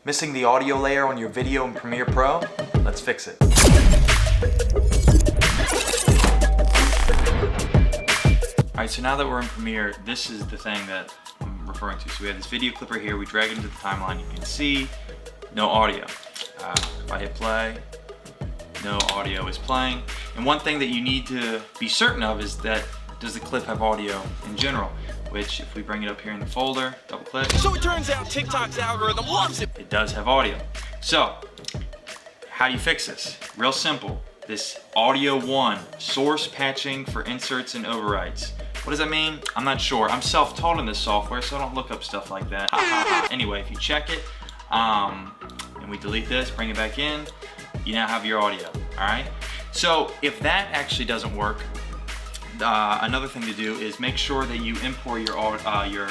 Missing the audio layer on your video in Premiere Pro? Let's fix it. Alright, so now that we're in Premiere, this is the thing that I'm referring to. So we have this video clip right here, we drag it into the timeline, you can see no audio. If I hit play, no audio is playing. And one thing that you need to be certain of is that does the clip have audio in general? Which, if we bring it up here in the folder, double click. So it turns out TikTok's algorithm loves it. It does have audio. So, how do you fix this? Real simple. This audio 1, source patching for inserts and overwrites. What does that mean? I'm not sure. I'm self-taught in this software, so I don't look up stuff like that. Anyway, if you check it, and we delete this, bring it back in, you now have your audio, all right? So if that actually doesn't work, another thing to do is make sure that you import your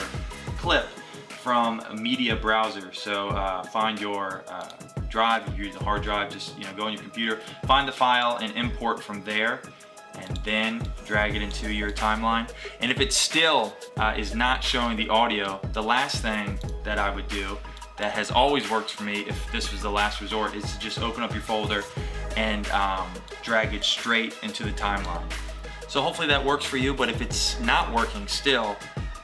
clip from a media browser. So find your drive, if you use a hard drive, just go on your computer, find the file and import from there, and then drag it into your timeline. And if it still is not showing the audio, the last thing that I would do that has always worked for me, if this was the last resort, is to just open up your folder and drag it straight into the timeline. So hopefully that works for you, but if it's not working still,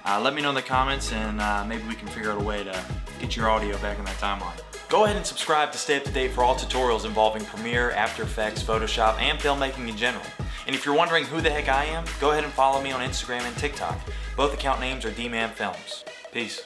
let me know in the comments and maybe we can figure out a way to get your audio back in that timeline. Go ahead and subscribe to stay up to date for all tutorials involving Premiere, After Effects, Photoshop, and filmmaking in general. And if you're wondering who the heck I am, go ahead and follow me on Instagram and TikTok. Both account names are D-Man Films. Peace.